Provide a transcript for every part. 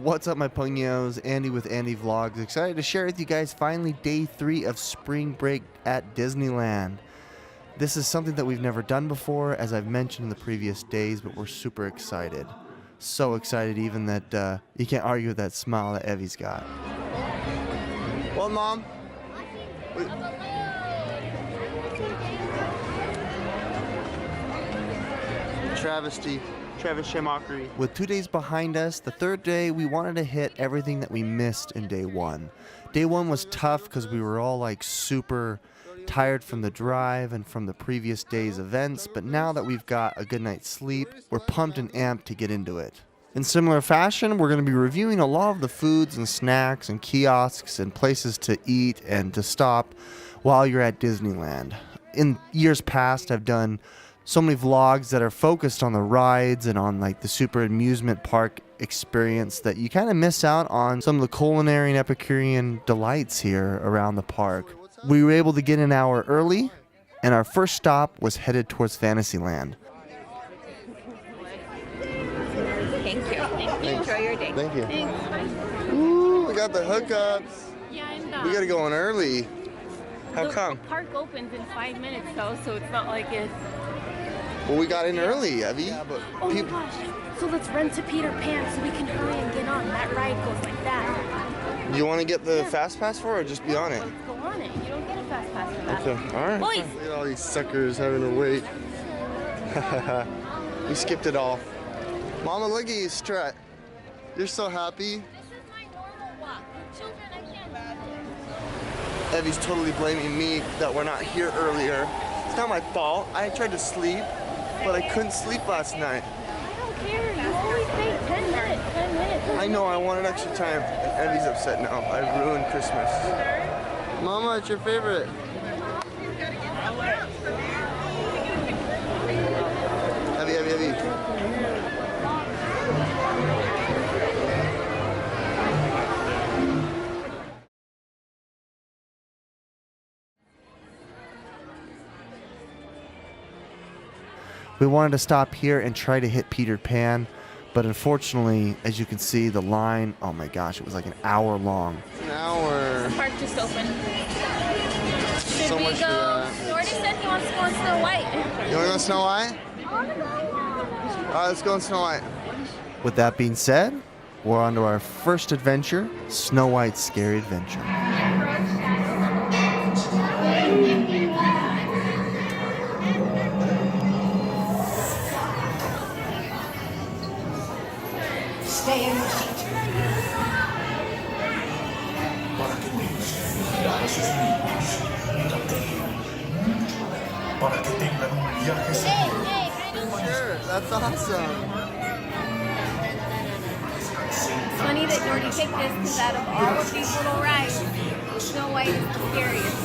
What's up, my pugnios? Andy with Andy Vlogs. Excited to share with you guys finally day 3 of spring break at Disneyland. This is something that we've never done before, as I've mentioned in the previous days, but we're super excited. So excited even that you can't argue with that smile that Evie's got. Well, Mom? Travesty. Travis mockery. With 2 days behind us, the third day we wanted to hit everything that we missed in day 1. Day 1 was tough because we were all like super tired from the drive and from the previous day's events, but now that we've got a good night's sleep, we're pumped and amped to get into it. In similar fashion, we're going to be reviewing a lot of the foods and snacks and kiosks and places to eat and to stop while you're at Disneyland. In years past, I've done so many vlogs that are focused on the rides and on like the super amusement park experience that you kind of miss out on some of the culinary and Epicurean delights here around the park. We were able to get an hour early, and our first stop was headed towards Fantasyland. Thank you. Enjoy your day. Thank you. Thanks. Ooh, we got the hookups. Yeah, and We gotta go in early. How come? The park opens in 5 minutes though, so it's not like it's... Well, we got in early, Evie. Yeah, but oh my gosh. So let's run to Peter Pan so we can hurry and get on. That ride goes like that. Do you want to get the fast pass for it or just be on it? Let's go on it. You don't get a fast pass for that. Okay, alright. Boys! Look at all these suckers having to wait. We skipped it all. Mama, look at you strut. You're so happy. This is my normal walk. With children, I can't. Evie's totally blaming me that we're not here earlier. It's not my fault. I tried to sleep, but I couldn't sleep last night. I don't care. You always say 10 minutes, 10 minutes. I know, I wanted extra time. Evie's upset now. I ruined Christmas. Mama, it's your favorite. Evie. We wanted to stop here and try to hit Peter Pan, but unfortunately, as you can see, the line, oh my gosh, it was like an hour long. An hour. The park just opened. Should So we much go? for that. Jordy said he wants to go on Snow White. You want to go Snow White? Alright, let's go on Snow White. With that being said, we're on to our first adventure, Snow White's Scary Adventure. Stay in your seat. Sure, that's awesome. It's funny that Jordy picked this because out of all of these little rides, Snow White is the scariest.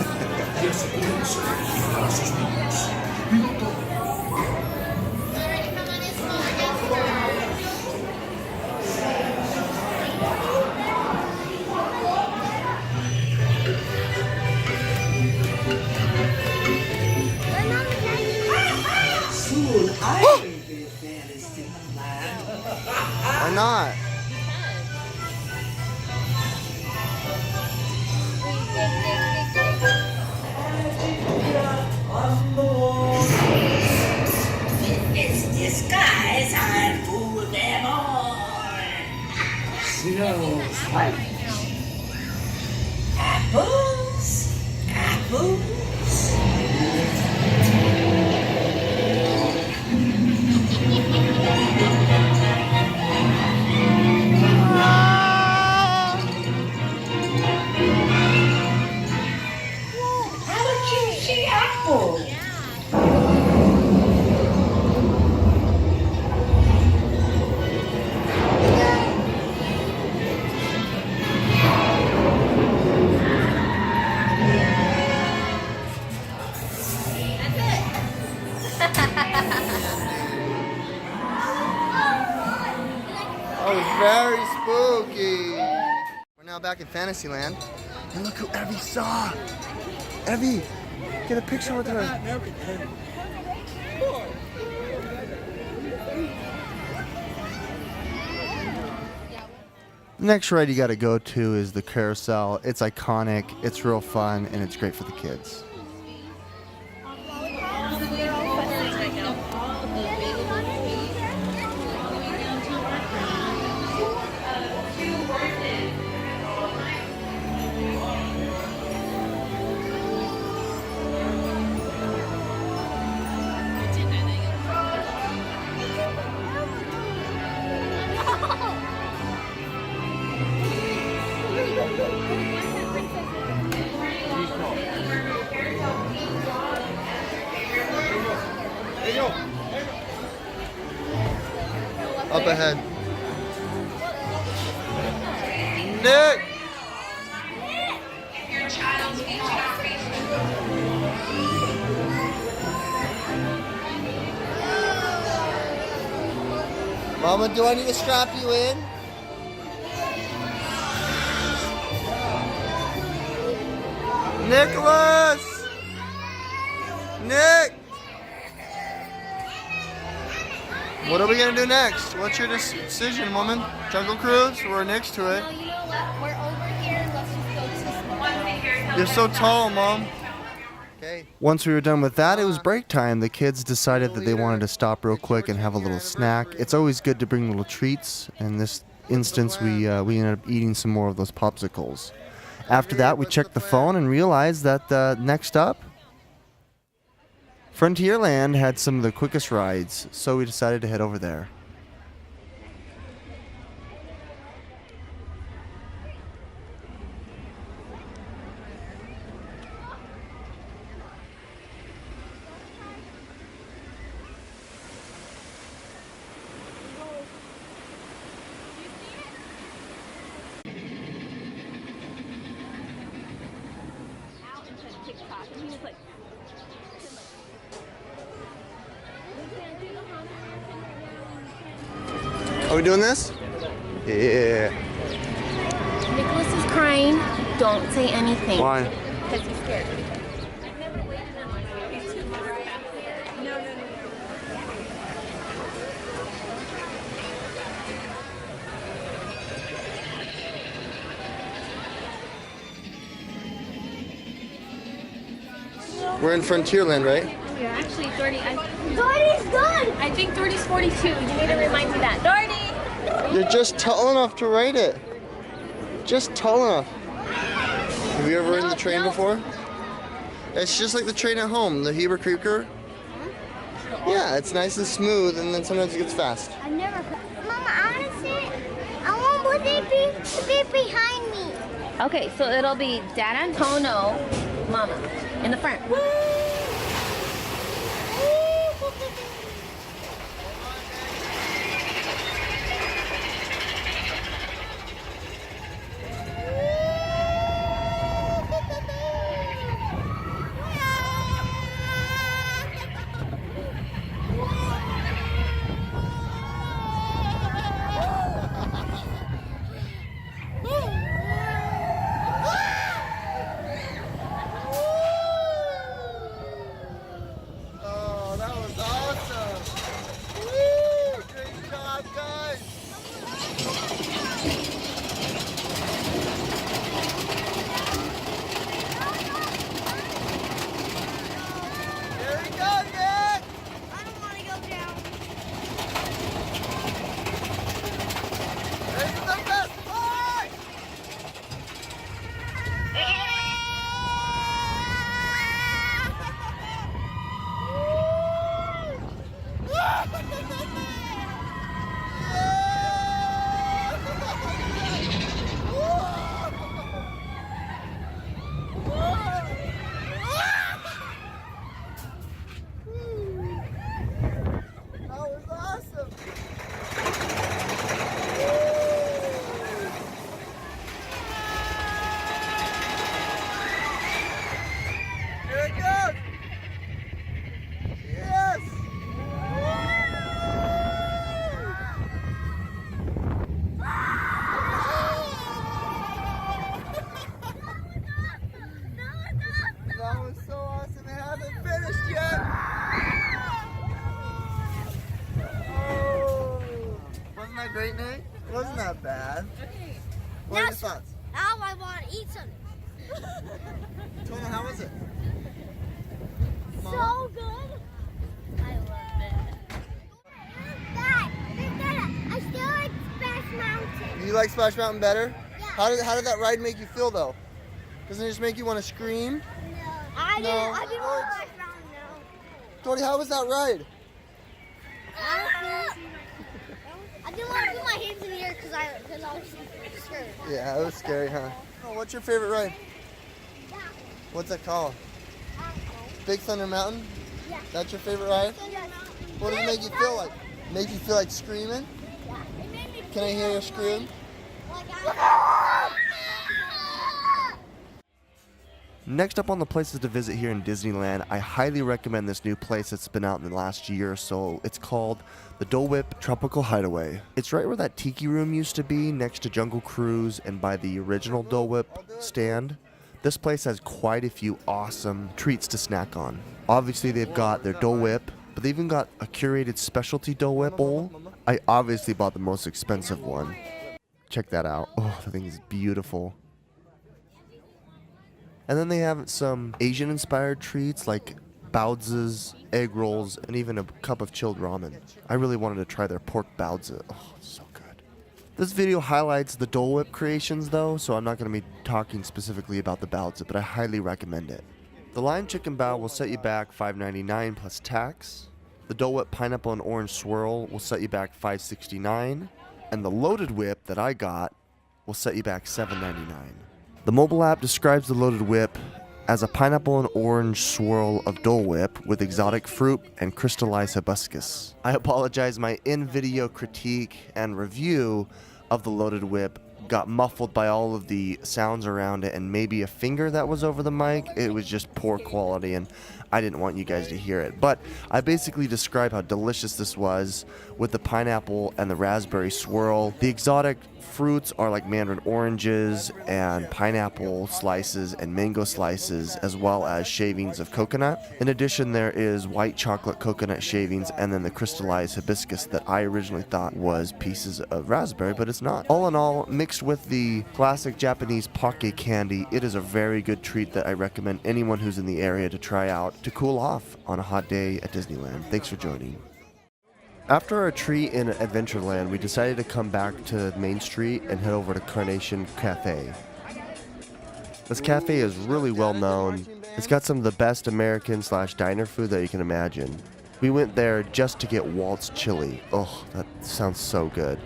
Why not? It's disguise, I fool them all. Snow White. Apples, apples. How did you see apples? Oh, very spooky. We're now back in Fantasyland, and look who Evie saw. Evie, get a picture with her. The next ride you got to go to is the Carousel. It's iconic, it's real fun, and it's great for the kids. Up ahead. Nick! Your child's Mama, do I need to strap you in? Nicholas! Nick! What are we gonna do next? What's your decision, woman? Jungle Cruise? We're next to it. No, you know what? We're over here. Let's just go to the You're so tall, Mom. Okay. Once we were done with that, it was break time. The kids decided that they wanted to stop real quick and have a little snack. It's always good to bring little treats. In this instance, we ended up eating some more of those popsicles. After that, we checked the phone and realized that next up, Frontierland had some of the quickest rides, so we decided to head over there. Are we doing this? Yeah. Nicholas is crying. Don't say anything. Why? Because he's scared. We're in Frontierland, right? You're actually 30. Doherty's gone! I think Doherty's 42. You need to remind me that. Doherty! You're just tall enough to ride it. Just tall enough. Have you ever ridden the train before? It's just like the train at home, the Heber Creeker. Yeah, it's nice and smooth, and then sometimes it gets fast. I've never. Mama, I want to sit. I want to be behind me. Okay, so it'll be Dad and Tono, Mama, in the front. What are your thoughts? Now I want to eat something. Tona, how was it? So good. I love it. Dad, I still like Splash Mountain. You like Splash Mountain better? Yeah. How did that ride make you feel though? Doesn't it just make you want to scream? No. I didn't want to Splash Mountain, no. Tony, how was that ride? I didn't want to put my hands in the air because I was scared. Yeah, it was scary, huh? Oh, what's your favorite ride? Yeah. What's that called? Big Thunder Mountain? Yeah. That's your favorite ride? What does it make you feel like? Make you feel like screaming? Yeah. It made me Can I hear you scream? Next up on the places to visit here in Disneyland, I highly recommend this new place that's been out in the last year or so. It's called the Dole Whip Tropical Hideaway. It's right where that tiki room used to be, next to Jungle Cruise and by the original Dole Whip stand. This place has quite a few awesome treats to snack on. Obviously they've got their Dole Whip, but they even got a curated specialty Dole Whip bowl. I obviously bought the most expensive one. Check that out. Oh, the thing is beautiful. And then they have some Asian-inspired treats like baozi, egg rolls, and even a cup of chilled ramen. I really wanted to try their pork baozi. Oh, it's so good. This video highlights the Dole Whip creations though, so I'm not going to be talking specifically about the baozi, but I highly recommend it. The lime chicken bao will set you back $5.99 plus tax. The Dole Whip pineapple and orange swirl will set you back $5.69. And the loaded whip that I got will set you back $7.99. The mobile app describes the loaded whip as a pineapple and orange swirl of Dole Whip with exotic fruit and crystallized hibiscus. I apologize, my in-video critique and review of the loaded whip got muffled by all of the sounds around it and maybe a finger that was over the mic. It was just poor quality and I didn't want you guys to hear it. But I basically described how delicious this was with the pineapple and the raspberry swirl. The exotic fruits are like mandarin oranges and pineapple slices and mango slices, as well as shavings of coconut. In addition, there is white chocolate coconut shavings and then the crystallized hibiscus that I originally thought was pieces of raspberry, but it's not. All in all, mixed with the classic Japanese poke candy, it is a very good treat that I recommend anyone who's in the area to try out to cool off on a hot day at Disneyland. Thanks for joining. After our treat in Adventureland, we decided to come back to Main Street and head over to Carnation Cafe. This cafe is really well known. It's got some of the best American/diner food that you can imagine. We went there just to get Walt's chili. Oh, that sounds so good.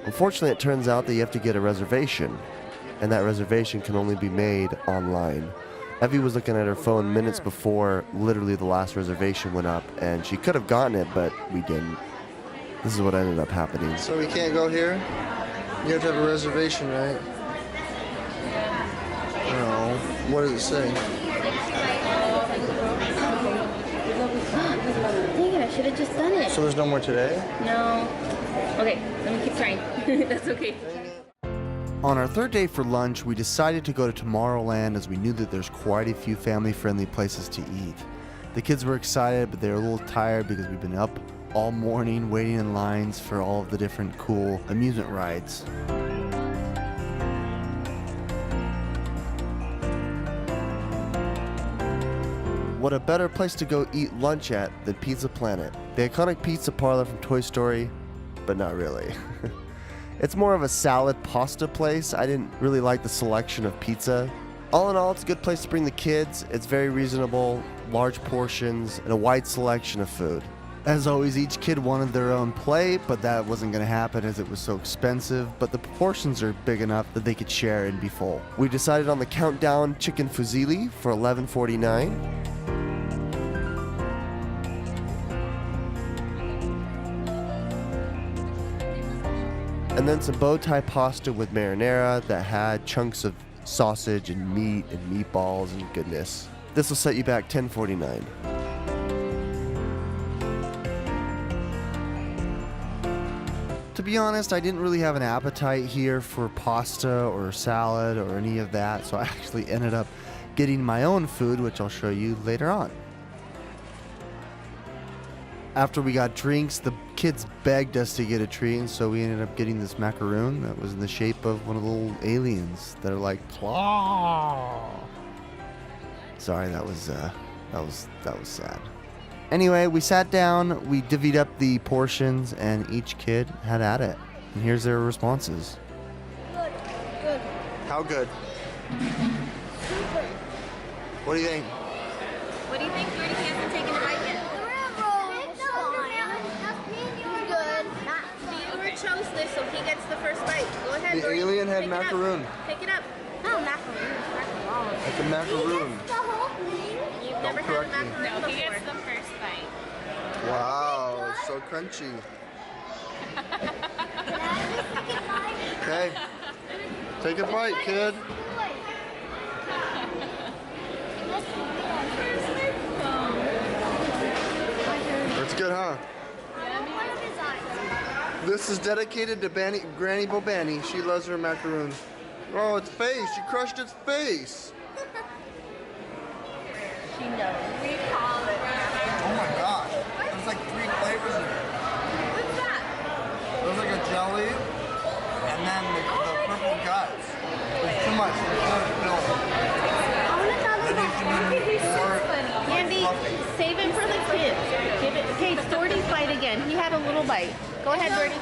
Unfortunately, it turns out that you have to get a reservation, and that reservation can only be made online. Evie was looking at her phone minutes before literally the last reservation went up, and she could have gotten it, but we didn't. This is what ended up happening. So we can't go here? You have to have a reservation, right? No. What does it say? Dang it, I should have just done it. So there's no more today? No. Okay, let me keep trying. That's okay. On our third day for lunch, we decided to go to Tomorrowland as we knew that there's quite a few family-friendly places to eat. The kids were excited, but they were a little tired because we've been up all morning waiting in lines for all of the different cool amusement rides. What a better place to go eat lunch at than Pizza Planet, the iconic pizza parlor from Toy Story, but not really. It's more of a salad pasta place. I didn't really like the selection of pizza. All in all, it's a good place to bring the kids. It's very reasonable, large portions, and a wide selection of food. As always, each kid wanted their own plate, but that wasn't going to happen as it was so expensive, but the portions are big enough that they could share and be full. We decided on the Countdown Chicken Fusilli for $11.49. And then some bow tie pasta with marinara that had chunks of sausage and meat and meatballs and goodness. This will set you back $10.49. To be honest, I didn't really have an appetite here for pasta or salad or any of that, so I actually ended up getting my own food, which I'll show you later on. After we got drinks, the kids begged us to get a treat, and so we ended up getting this macaroon that was in the shape of one of the little aliens that are like claw. Sorry, that was sad. Anyway, we sat down, we divvied up the portions, and each kid had at it. And here's their responses. Good. Good. How good? Super. What do you think? What do you think? Jordy hasn't taken a bite yet. Chose this, so he gets the first bite. Go ahead, The Jordy. alien had Pick it up. macaroon. Pick it up. No, macaroon. Macaron. Like a macaroon. The whole thing. You've never had a correct me. macaroon No, before. he gets the first bite. Wow, so crunchy. Okay, take a bite, kid. That's good, huh? This is dedicated to Granny Bobani. She loves her macaroons. Oh, its face! You crushed its face. She knows. We call it. Oh my gosh! There's like 3 flavors in it. What's that? There's like a jelly, and then the purple guts. There's too much. There's too much filling. There needs to be more Andy, fluffy. save it for the kids. Give it. Okay, Jordy's bite again. He had a little bite. Go ahead, Jordy.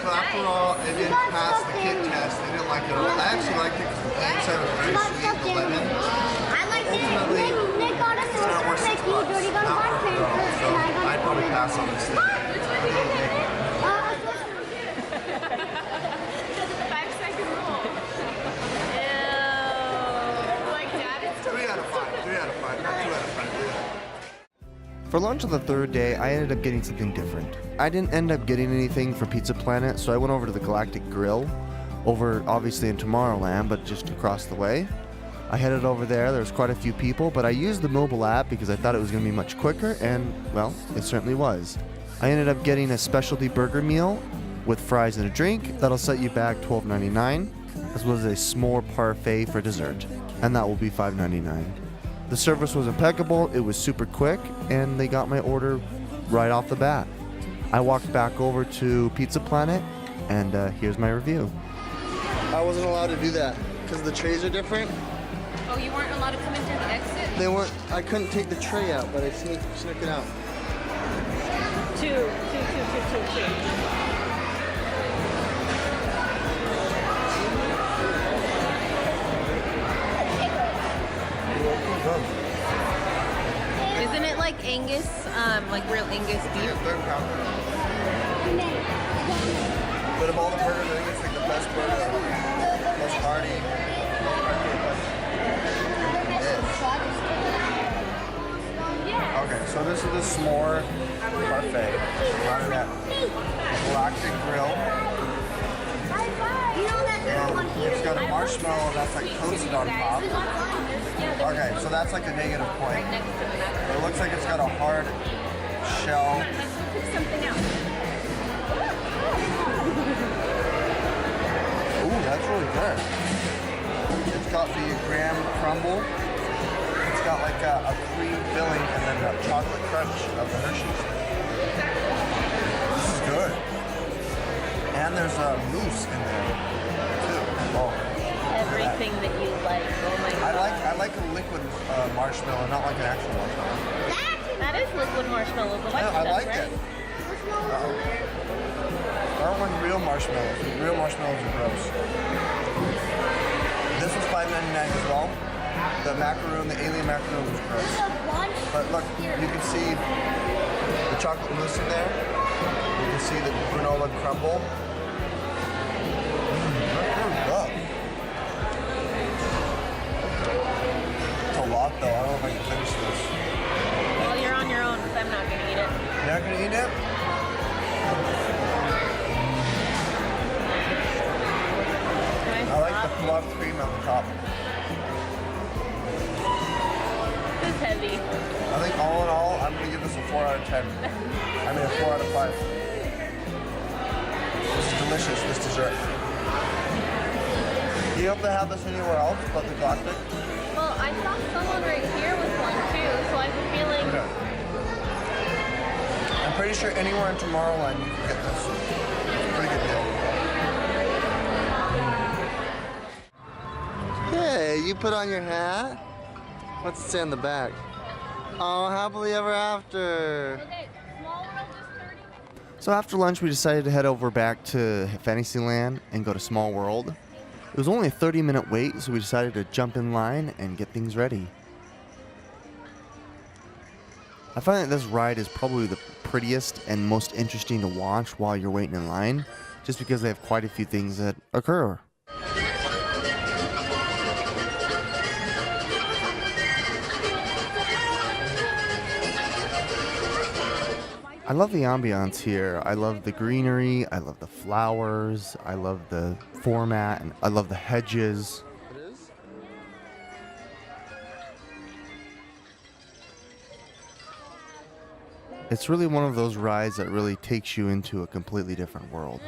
So after all, it didn't pass the kid test. They didn't like it at all. I actually liked it because the inside was very sweet, the lemon. I like it. Ultimately, Nick got us it's not worth $6. Jordy got Not a worth it at all. So I'd probably pass on this thing. 5-second rule. Like that, it's 3 out of 5. 3 out of 5. Not 2 out of 5. 3 out of 5. For lunch on the third day, I ended up getting something different. I didn't end up getting anything from Pizza Planet, so I went over to the Galactic Grill, over obviously in Tomorrowland, but just across the way. I headed over there. There was quite a few people, but I used the mobile app because I thought it was going to be much quicker, and, well, it certainly was. I ended up getting a specialty burger meal with fries and a drink. That'll set you back $12.99, as well as a s'more parfait for dessert, and that will be $5.99. The service was impeccable, it was super quick, and they got my order right off the bat. I walked back over to Pizza Planet, and here's my review. I wasn't allowed to do that because the trays are different. Oh, you weren't allowed to come in through the exit? They weren't. I couldn't take the tray out, but I snuck it out. Two. Isn't it like Angus, like real Angus beef? Yeah, third pounder. But of all the burgers, I think it's like the best burger, most hearty. Okay, so this is the s'more parfait. Out of that Galactic Grill. It's got a marshmallow that's like toasted on top. Okay, so that's like a negative point. It looks like it's got a hard shell. Let's go pick something else. Ooh, that's really good. It's got the graham crumble. It's got like a cream filling and then a chocolate crunch of the Hershey's. This is good. And there's a mousse in there too. Oh, Everything that you like. Oh my god. I like a liquid marshmallow, not like an actual marshmallow. That is liquid marshmallow. The Yeah, I stuff, like right? it. I don't like real marshmallows. Real marshmallows are gross. This was $5.99 as well. The macaroon, the alien macaroon was gross. But look, you can see the chocolate mousse in there. You can see the granola crumble. That's really good. It's a lot though. I don't know if I can finish this. Well, you're on your own because I'm not going to eat it. You're not gonna eat it? I like the fluff cream on the top. It's heavy. I think all in all, I'm gonna give this a 4 out of 10. I mean a 4 out of 5. This is delicious, this dessert. you know if they have this anywhere else but the Galactic? Well, I saw someone right here with one too, so I have a feeling. Okay. I'm pretty sure anywhere in Tomorrowland you can get this. It's a pretty good deal. Hey, you put on your hat? What's it say on the back? Oh, happily ever after. Okay, Small World is 30. So after lunch, we decided to head over back to Fantasyland and go to Small World. It was only a 30-minute wait, so we decided to jump in line and get things ready. I find that this ride is probably the prettiest and most interesting to watch while you're waiting in line, just because they have quite a few things that occur. I love the ambiance here. I love the greenery. I love the flowers. I love the format, and I love the hedges. It's really one of those rides that really takes you into a completely different world.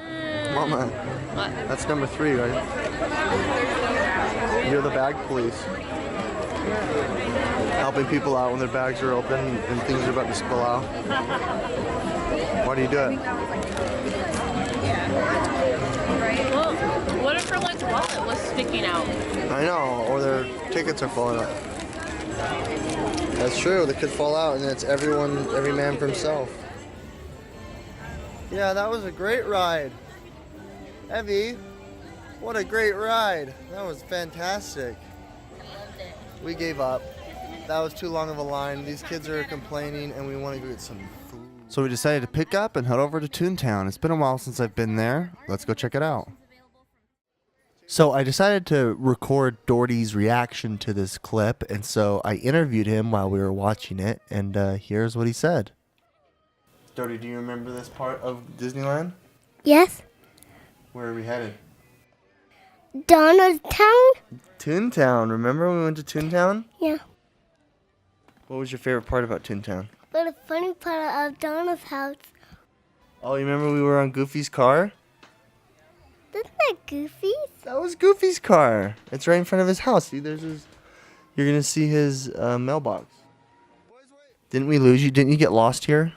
Mama, that's number 3, right? You're the bag police. Helping people out when their bags are open and things are about to spill out. Why do you do it? Well, what if her like wallet was sticking out? I know, or their tickets are falling out. That's true, they could fall out and it's every man for himself. Yeah, that was a great ride. Evie, what a great ride. That was fantastic. We gave up. That was too long of a line. These kids are complaining and we want to go get some food. So we decided to pick up and head over to Toontown. It's been a while since I've been there. Let's go check it out. So I decided to record Doherty's reaction to this clip, and so I interviewed him while we were watching it, and here's what he said. Doherty, do you remember this part of Disneyland? Yes. Where are we headed? Donaldstown? Toontown. Remember when we went to Toontown? Yeah. What was your favorite part about Toontown? But the funny part of Donald's house. Oh, you remember we were on Goofy's car? Isn't that Goofy? That was Goofy's car. It's right in front of his house. See, there's his. You're gonna see his mailbox. Didn't we lose you? Didn't you get lost here?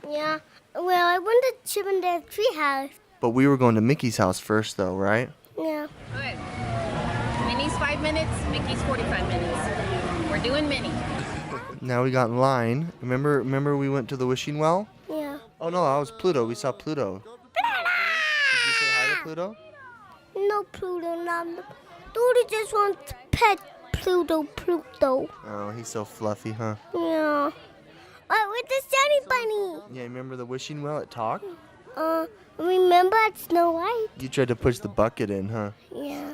Yeah. Well, I went to Chip and Dale's treehouse. But we were going to Mickey's house first, though, right? Yeah. Okay. Minnie's 5 minutes, Mickey's 45 minutes. We're doing Minnie. Now we got in line. Remember we went to the wishing well? Yeah. Oh no, that was Pluto. We saw Pluto. Did you say hi to Pluto? No Pluto, not. Dory just wants to pet Pluto. Oh, he's so fluffy, huh? Yeah. With the Sunny Bunny. Yeah, remember the wishing well? It talked? Remember at Snow White? You tried to push the bucket in, huh? Yeah.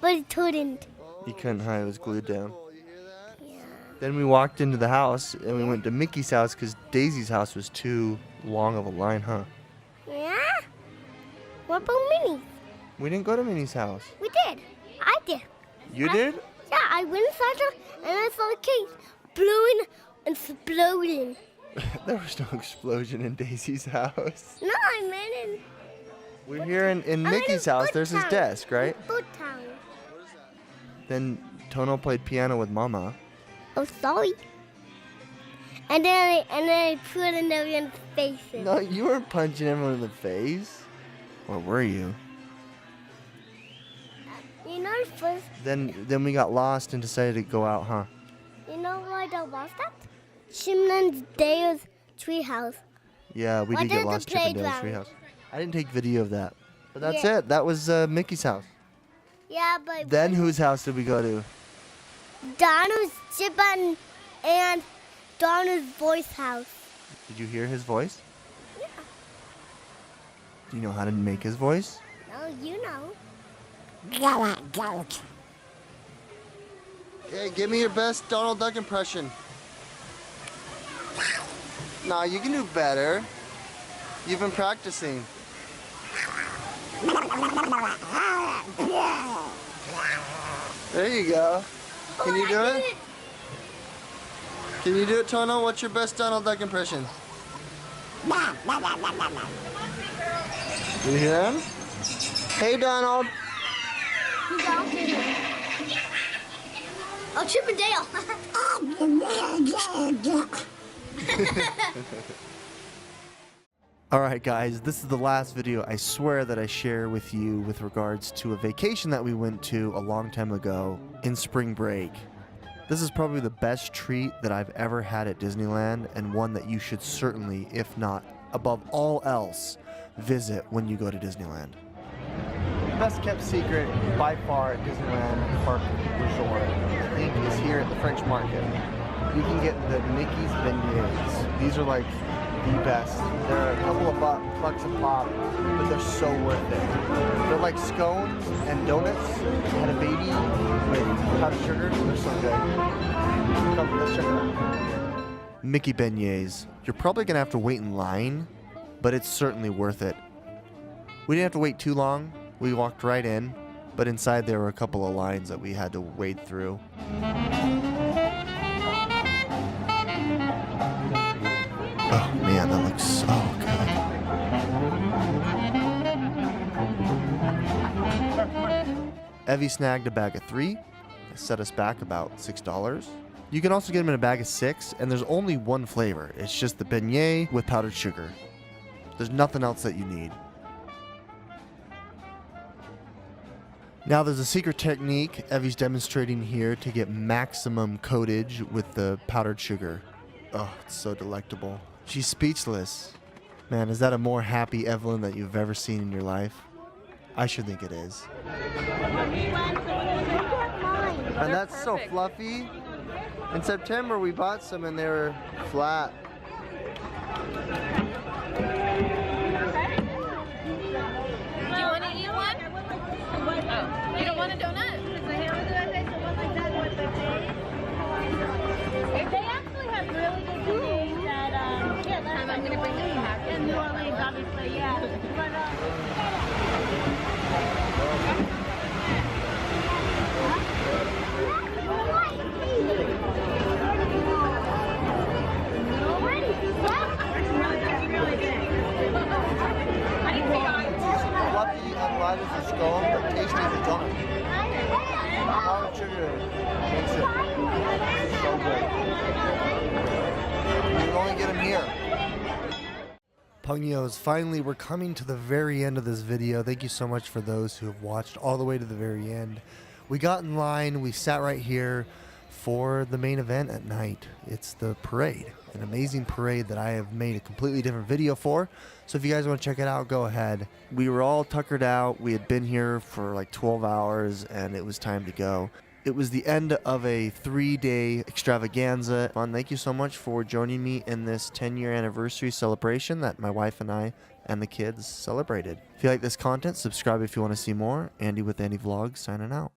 But it couldn't. You couldn't, huh? It was glued down. Then we walked into the house and we went to Mickey's house because Daisy's house was too long of a line, huh? Yeah? What about Minnie? We didn't go to Minnie's house. We did. I did. You did? Yeah, I went inside her and I saw the cake blowing and exploding. There was no explosion in Daisy's house. No, I meant it. We're here in Mickey's house. There's his desk, right? Boot Town. Then Tono played piano with Mama. Oh, sorry. And then I put it in everyone's faces. No, you weren't punching everyone in the face. Or were you? You know the first. Then we got lost and decided to go out, huh? You know why I got lost at? Chimney's Dale's treehouse. Yeah, we did What get is lost the Chip and Dale's playground? treehouse. I didn't take video of that. But that's Yeah. it. That was Mickey's house. Yeah, but Then whose house did we go to? Donald's Chip and Donald's voice house. Did you hear his voice? Yeah. Do you know how to make his voice? No, you know. Hey, give me your best Donald Duck impression. Nah, you can do better. You've been practicing. There you go. Can you do it? Can you do it, Tono? What's your best Donald Duck impression? You hear him? Hey, Donald. You go to Oh, Chip and Dale. Alright guys, this is the last video I swear that I share with you with regards to a vacation that we went to a long time ago in spring break. This is probably the best treat that I've ever had at Disneyland, and one that you should certainly, if not above all else, visit when you go to Disneyland. Best kept secret by far at Disneyland Park Resort, I think, is here at the French Market. You can get the Mickey's Beignets. These are like the best. They're a couple of bucks a pop, but they're so worth it. They're like scones and donuts and a baby with powdered sugar. They're so good. Come, let's check it out. Mickey Beignets. You're probably gonna have to wait in line, but it's certainly worth it. We didn't have to wait too long. We walked right in, but inside there were a couple of lines that we had to wade through. Oh man, that looks so good. Evie snagged a bag of 3. That set us back about $6. You can also get them in a bag of 6, and there's only one flavor. It's just the beignet with powdered sugar. There's nothing else that you need. Now there's a secret technique Evie's demonstrating here to get maximum coatage with the powdered sugar. Oh, it's so delectable. She's speechless. Man, is that a more happy Evelyn that you've ever seen in your life? I sure think it is. And that's so fluffy. In September we bought some and they were flat. Do you want to eat one? Oh, you don't want a donut? They actually have really good food that, I'm going to bring this back. in New Orleans, obviously, yeah. But, Fluffy and light as a scone, but tasty as a donut. Powdered sugar makes it so good. You can only get them here. Pugnios, finally we're coming to the very end of this video. Thank you so much for those who have watched all the way to the very end. We got in line, we sat right here for the main event at night. It's the parade, an amazing parade that I have made a completely different video for. So if you guys want to check it out, go ahead. We were all tuckered out. We had been here for like 12 hours and it was time to go. It was the end of a 3-day extravaganza. Thank you so much for joining me in this 10-year anniversary celebration that my wife and I and the kids celebrated. If you like this content, subscribe if you want to see more. Andy with Andy Vlogs signing out.